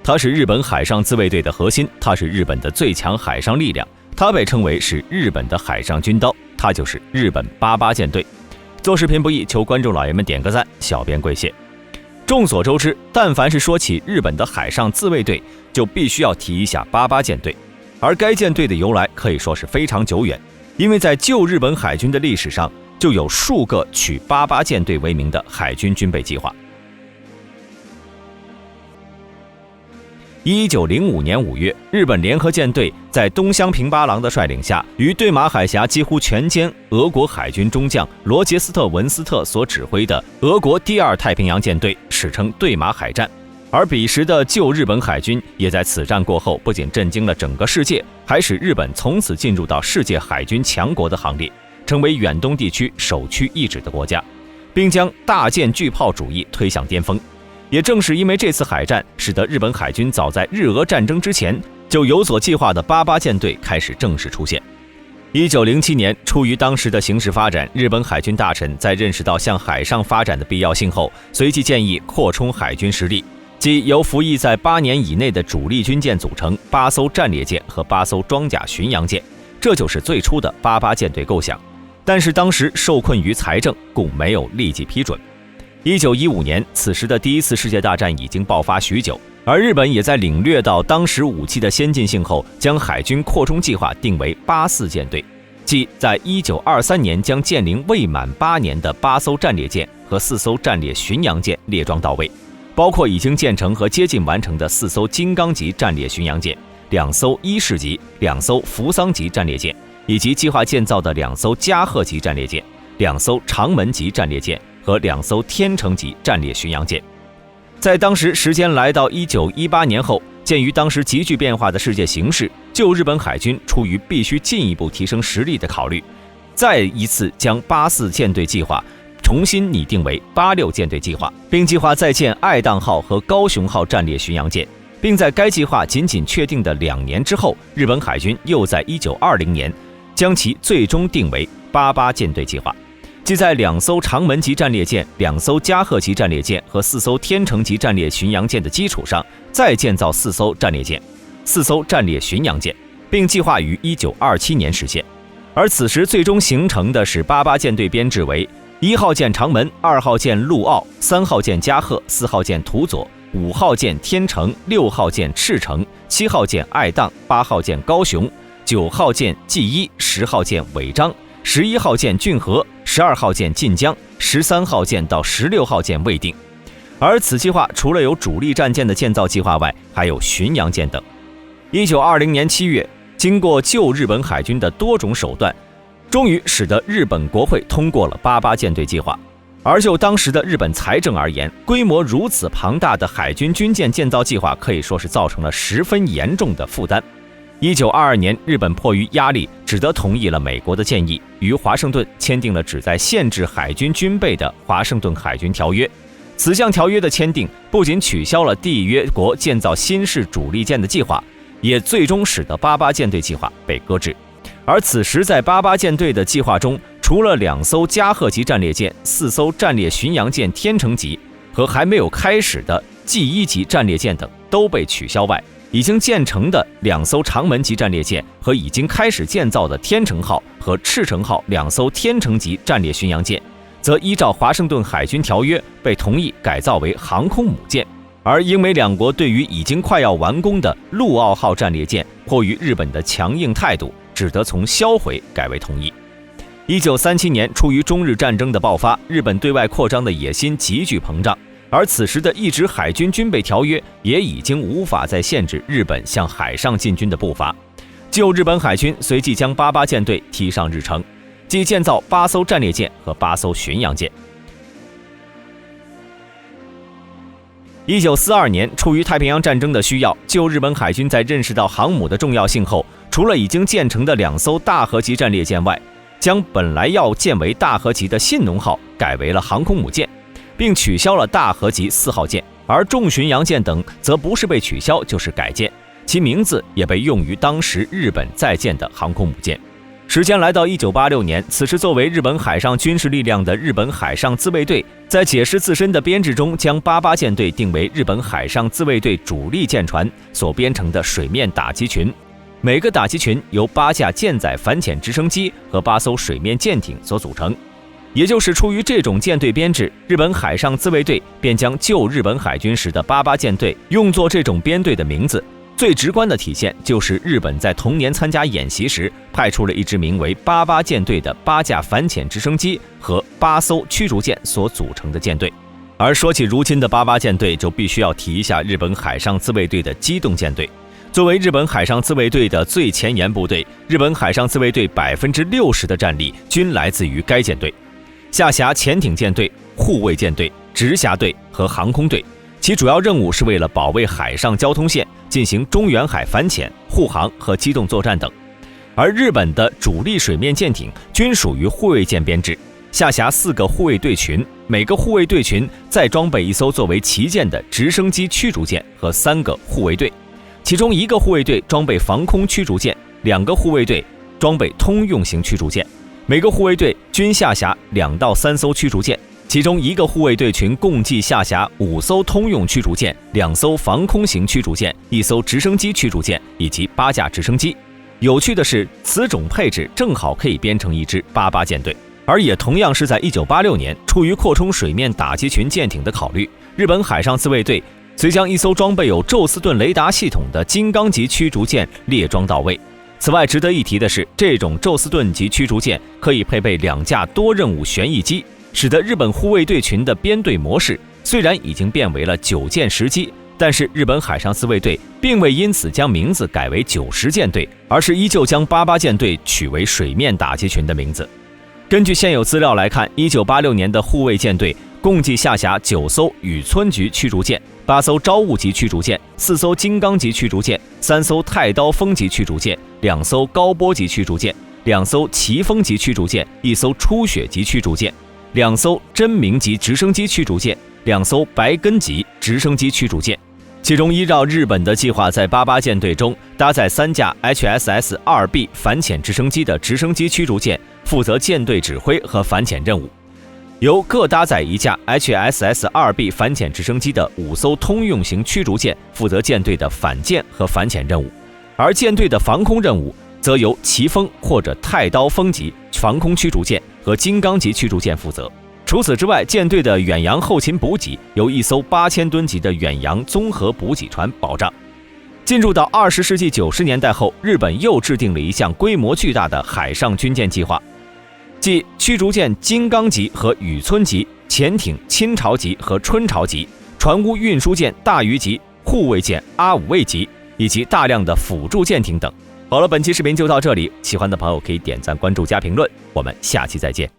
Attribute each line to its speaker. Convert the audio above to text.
Speaker 1: 它是日本海上自卫队的核心，它是日本的最强海上力量，它被称为是日本的海上军刀，它就是日本88舰队。做视频不易，求观众老爷们点个赞，小编跪谢。众所周知，但凡是说起日本的海上自卫队，就必须要提一下88舰队，而该舰队的由来可以说是非常久远，因为在旧日本海军的历史上，就有数个取88舰队为名的海军军备计划。1905年5月，日本联合舰队在东乡平八郎的率领下，于对马海峡几乎全歼俄国海军中将罗杰斯特·文斯特所指挥的俄国第2太平洋舰队，史称对马海战。而彼时的旧日本海军也在此战过后，不仅震惊了整个世界，还使日本从此进入到世界海军强国的行列，成为远东地区首屈一指的国家，并将大舰巨炮主义推向巅峰。也正是因为这次海战，使得日本海军早在日俄战争之前就有所计划的88舰队开始正式出现。1907年，出于当时的形势发展，日本海军大臣在认识到向海上发展的必要性后，随即建议扩充海军实力，即由服役在8年以内的主力军舰组成8艘战列舰和8艘装甲巡洋舰，这就是最初的88舰队构想。但是当时受困于财政，故没有立即批准。1915年，此时的第一次世界大战已经爆发许久，而日本也在领略到当时武器的先进性后，将海军扩充计划定为84舰队，即在1923年将建龄未满8年的8艘战列舰和4艘战列巡洋舰列装到位，包括已经建成和接近完成的4艘金刚级战列巡洋舰、2艘伊势级、2艘扶桑级战列舰，以及计划建造的2艘加贺级战列舰、2艘长门级战列舰和2艘天成级战列巡洋舰。在当时时间来到1918年后，鉴于当时急剧变化的世界形势，旧日本海军出于必须进一步提升实力的考虑，再一次将84舰队计划重新拟定为86舰队计划，并计划再建爱宕号和高雄号战列巡洋舰，并在该计划仅仅确定的2年之后，日本海军又在1920年将其最终定为88舰队计划，即在2艘长门级战列舰、2艘加贺级战列舰和4艘天成级战列巡洋舰的基础上，再建造4艘战列舰、4艘战列巡洋舰，并计划于1927年实现。而此时最终形成的是88舰队编制为1号舰长门、2号舰陆奥、3号舰加贺、4号舰土佐、5号舰天成、6号舰赤城、7号舰爱宕、8号舰高雄、9号舰纪伊、10号舰尾张、11号舰骏河、12号舰晋江、13号舰到16号舰未定。而此计划除了有主力战舰的建造计划外，还有巡洋舰等。1920年7月，经过旧日本海军的多种手段，终于使得日本国会通过了88舰队计划。而就当时的日本财政而言，规模如此庞大的海军军舰建造计划可以说是造成了十分严重的负担。1922年，日本迫于压力，只得同意了美国的建议，与华盛顿签订了旨在限制海军军备的华盛顿海军条约。此项条约的签订不仅取消了缔约国建造新式主力舰的计划，也最终使得88舰队计划被搁置。而此时在88舰队的计划中，除了2艘加贺级战列舰、4艘战列巡洋舰天成级和还没有开始的纪伊级战列舰等都被取消外，已经建成的2艘长门级战列舰和已经开始建造的天成号和赤城号2艘天成级战列巡洋舰，则依照华盛顿海军条约被同意改造为航空母舰。而英美两国对于已经快要完工的陆奥号战列舰，迫于日本的强硬态度，只得从销毁改为同意。1937年，出于中日战争的爆发，日本对外扩张的野心急剧膨胀，而此时的一纸海军军备条约也已经无法再限制日本向海上进军的步伐。旧日本海军随即将88舰队提上日程，即建造8艘战列舰和8艘巡洋舰。1942年，出于太平洋战争的需要，旧日本海军在认识到航母的重要性后，除了已经建成的2艘大和级战列舰外，将本来要建为大和级的信浓号改为了航空母舰，并取消了大和级4号舰，而重巡洋舰等则不是被取消就是改建，其名字也被用于当时日本在建的航空母舰。时间来到1986年，此时作为日本海上军事力量的日本海上自卫队，在解释自身的编制中，将88舰队定为日本海上自卫队主力舰船所编成的水面打击群。每个打击群由8架舰载反潜直升机和8艘水面舰艇所组成。也就是出于这种舰队编制，日本海上自卫队便将旧日本海军时的88舰队用作这种编队的名字。最直观的体现就是日本在同年参加演习时，派出了一支名为88舰队的8架反潜直升机和8艘驱逐舰所组成的舰队。而说起如今的88舰队，就必须要提一下日本海上自卫队的机动舰队。作为日本海上自卫队的最前沿部队，日本海上自卫队60%的战力均来自于该舰队，下辖潜艇舰队、护卫舰队、直辖队和航空队。其主要任务是为了保卫海上交通线，进行中远海反潜、护航和机动作战等。而日本的主力水面舰艇均属于护卫舰编制，下辖4个护卫队群，每个护卫队群再装备1艘作为旗舰的直升机驱逐舰和3个护卫队，其中1个护卫队装备防空驱逐舰，2个护卫队装备通用型驱逐舰，每个护卫队均下辖2到3艘驱逐舰。其中1个护卫队群共计下辖5艘通用驱逐舰、2艘防空型驱逐舰、1艘直升机驱逐舰以及8架直升机。有趣的是，此种配置正好可以编成一支88舰队。而也同样是在1986年，出于扩充水面打击群舰艇的考虑，日本海上自卫队遂将1艘装备有宙斯盾雷达系统的金刚级驱逐舰列装到位。此外，值得一提的是，这种宙斯盾级驱逐舰可以配备2架多任务旋翼机，使得日本护卫队群的编队模式虽然已经变为了9舰10机，但是日本海上自卫队并未因此将名字改为90舰队，而是依旧将88舰队取为水面打击群的名字。根据现有资料来看，1986年的护卫舰队共计下辖9艘宇村级驱逐舰、8艘朝雾级驱逐舰、4艘金刚级驱逐舰、3艘太刀锋级驱逐舰、2艘高波级驱逐舰、2艘奇风级驱逐舰、1艘初雪级驱逐舰、2艘真名级直升机驱逐舰、2艘白根级直升机驱逐舰。其中依照日本的计划，在88舰队中搭载3架 HSS-2B 反潜直升机的直升机驱逐舰，负责舰队指挥和反潜任务。由各搭载1架 HSS-2B 反潜直升机的5艘通用型驱逐舰负责舰队的反舰和反潜任务，而舰队的防空任务则由奇风或者太刀锋级防空驱逐舰和金刚级驱逐舰负责。除此之外，舰队的远洋后勤补给由1艘8000吨级的远洋综合补给船保障。进入到20世纪90年代后，日本又制定了一项规模巨大的海上军舰计划，即驱逐舰金刚级和宇村级、潜艇亲潮级和春潮级、船坞运输舰大鱼级、护卫舰阿五卫级以及大量的辅助舰艇等。好了，本期视频就到这里，喜欢的朋友可以点赞、关注、加评论，我们下期再见。